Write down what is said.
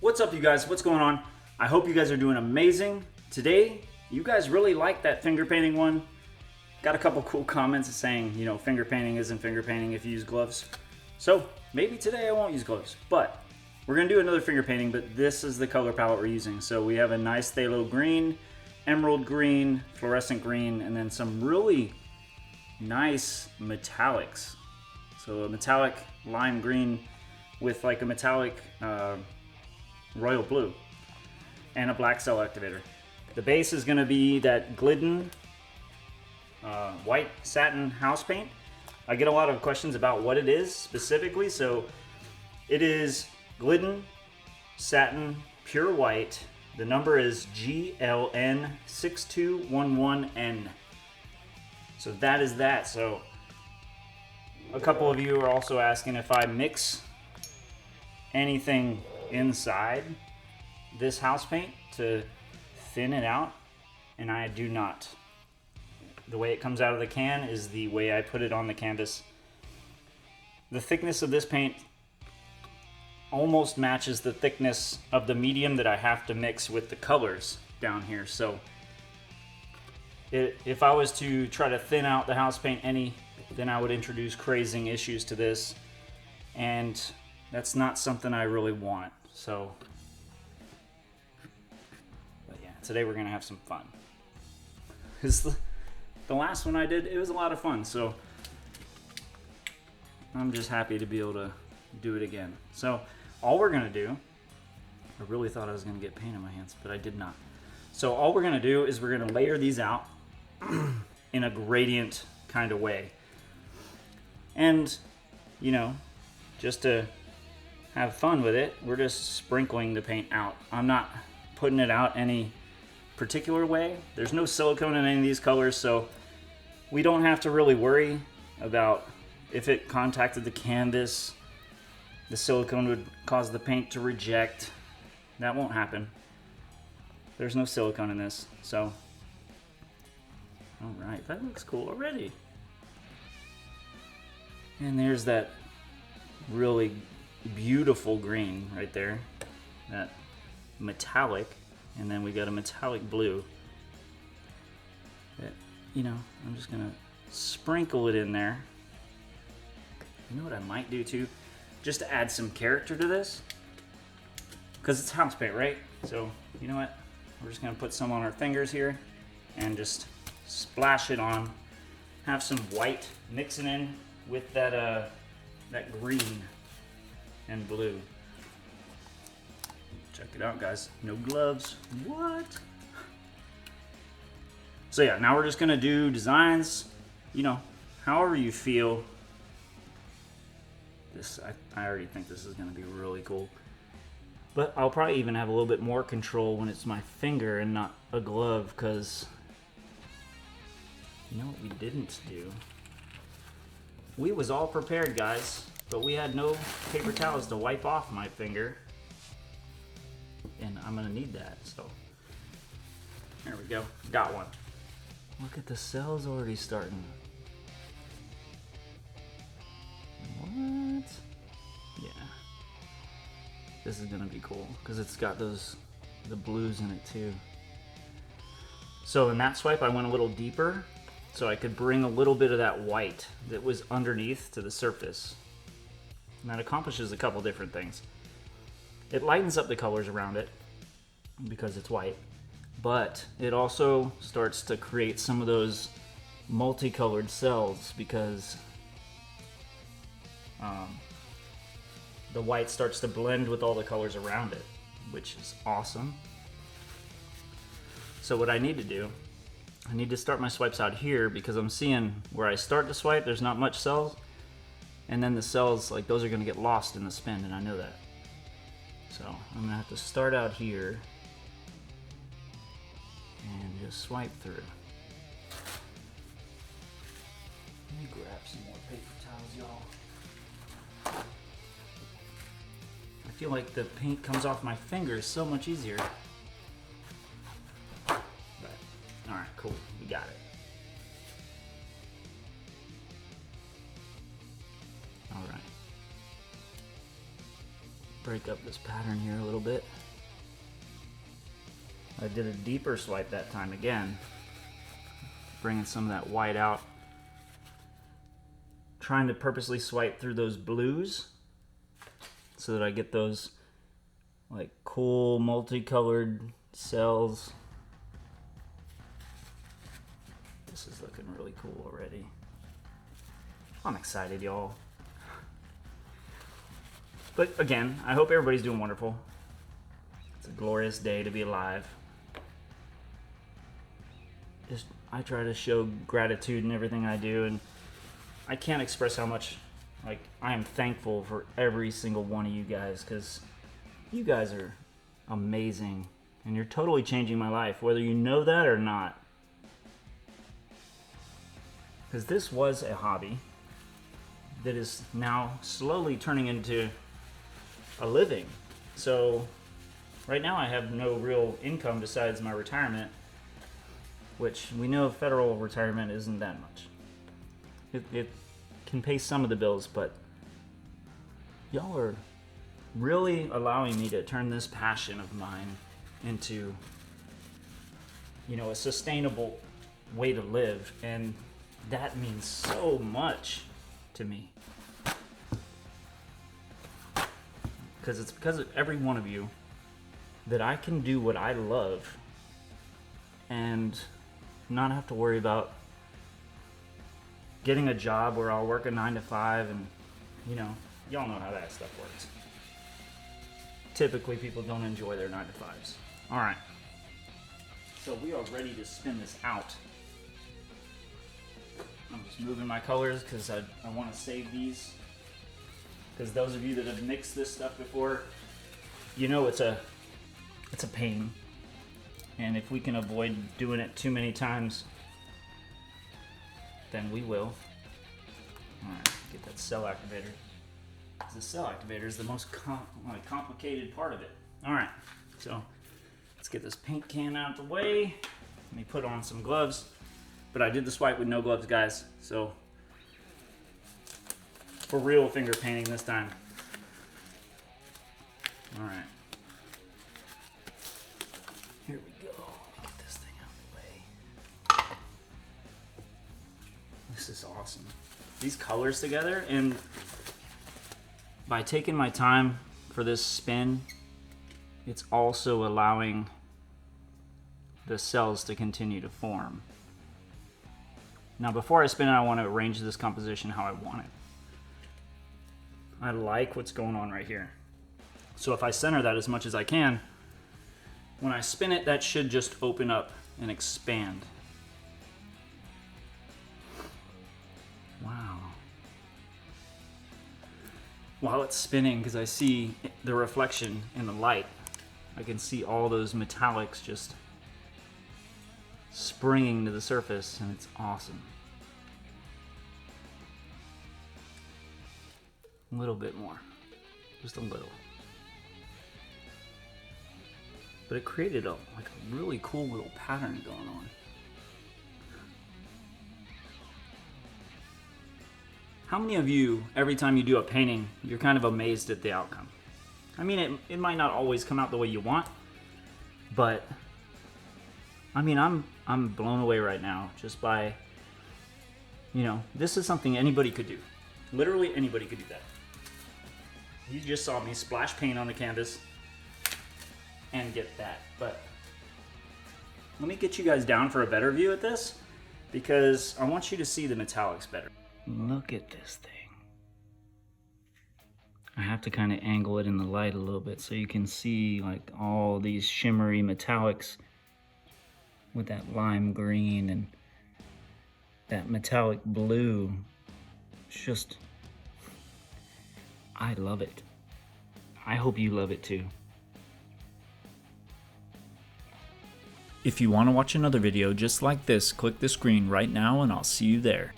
What's up, you guys? What's going on? I hope you guys are doing amazing. Today, you guys really like that finger painting one. Got a couple cool comments saying, you know, finger painting isn't finger painting if you use gloves. So maybe today I won't use gloves, but we're gonna do another finger painting, but this is the color palette we're using. So we have a nice phthalo green, emerald green, fluorescent green, and then some really nice metallics. So a metallic lime green with like a metallic royal blue and a black cell activator. The base is going to be that Glidden white satin house paint. I get a lot of questions about what it is specifically, so it is Glidden satin pure white. The number is GLN6211N. So that is that. So a couple of you are also asking if I mix anything inside this house paint to thin it out, and I do not. The way it comes out of the can is the way I put it on the canvas. The thickness of this paint almost matches the thickness of the medium that I have to mix with the colors down here. So if I was to try to thin out the house paint any, then I would introduce crazing issues to this, and that's not something I really want. So, but yeah, today we're gonna have some fun. Because the last one I did, it was a lot of fun, so I'm just happy to be able to do it again. So all we're gonna do, I really thought I was gonna get paint in my hands, but I did not. So all we're gonna do is we're gonna layer these out in a gradient kind of way. And, you know, just to have fun with it, we're just sprinkling the paint out. I'm not putting it out any particular way. There's no silicone in any of these colors, so we don't have to really worry about if it contacted the canvas, the silicone would cause the paint to reject. That won't happen. There's no silicone in this, so. All right, that looks cool already. And there's that really beautiful green right there, that metallic, and then we got a metallic blue that, you know, I'm just gonna sprinkle it in there. You know what I might do too, just to add some character to this, because it's house paint, right? So you know what, we're just gonna put some on our fingers here and just splash it on, have some white mixing in with that that green and blue. Check it out, guys. No gloves. What? So yeah, now we're just gonna do designs, you know, however you feel. This, I already think this is gonna be really cool. But I'll probably even have a little bit more control when it's my finger and not a glove, because you know what we didn't do? We was all prepared, guys, but we had no paper towels to wipe off my finger. And I'm gonna need that, so. There we go, got one. Look at the cells already starting. What? Yeah. This is gonna be cool, because it's got the blues in it too. So in that swipe, I went a little deeper, so I could bring a little bit of that white that was underneath to the surface. And that accomplishes a couple different things. It lightens up the colors around it because it's white, but it also starts to create some of those multicolored cells because the white starts to blend with all the colors around it, which is awesome. So what I need to do, I need to start my swipes out here, because I'm seeing where I start to swipe, there's not much cells, and then the cells, like, those are gonna get lost in the spin, and I know that. So I'm gonna have to start out here and just swipe through. Let me grab some more paper towels, y'all. I feel like the paint comes off my fingers so much easier. All right, cool, we got it. All right. break up this pattern here a little bit. I did a deeper swipe that time again, bringing some of that white out. Trying to purposely swipe through those blues so that I get those like cool multicolored cells. This is looking really cool already. I'm excited, y'all. But again, I hope everybody's doing wonderful. It's a glorious day to be alive. I try to show gratitude in everything I do, and I can't express how much I am thankful for every single one of you guys, because you guys are amazing and you're totally changing my life, whether you know that or not. Because this was a hobby that is now slowly turning into a living. So right now I have no real income besides my retirement, which we know federal retirement isn't that much. It can pay some of the bills, but y'all are really allowing me to turn this passion of mine into, a sustainable way to live, and that means so much to me. Because it's because of every one of you that I can do what I love and not have to worry about getting a job where I'll work a 9 to 5 and, y'all know how that stuff works. Typically, people don't enjoy their 9 to 5s. All right. So we are ready to spin this out. I'm just moving my colors because I want to save these. Because those of you that have mixed this stuff before, it's a pain. And if we can avoid doing it too many times, then we will. All right, get that cell activator. The cell activator is the most complicated part of it. All right, so let's get this paint can out of the way. Let me put on some gloves. But I did the swipe with no gloves, guys. So for real finger painting this time. All right. Here we go. Get this thing out of the way. This is awesome. These colors together, and by taking my time for this spin, it's also allowing the cells to continue to form. Now before I spin it, I want to arrange this composition how I want it. I like what's going on right here. So if I center that as much as I can, when I spin it, that should just open up and expand. Wow. While it's spinning, because I see the reflection in the light, I can see all those metallics just springing to the surface, and it's awesome. A little bit more, just a little. But it created a really cool little pattern going on. How many of you, every time you do a painting, you're kind of amazed at the outcome? I mean, it might not always come out the way you want, but I mean, I'm blown away right now just by, this is something anybody could do. Literally anybody could do that. You just saw me splash paint on the canvas and get that. But let me get you guys down for a better view at this, because I want you to see the metallics better. Look at this thing. I have to kind of angle it in the light a little bit so you can see all these shimmery metallics with that lime green and that metallic blue. It's just, I love it. I hope you love it too. If you want to watch another video just like this, click the screen right now and I'll see you there.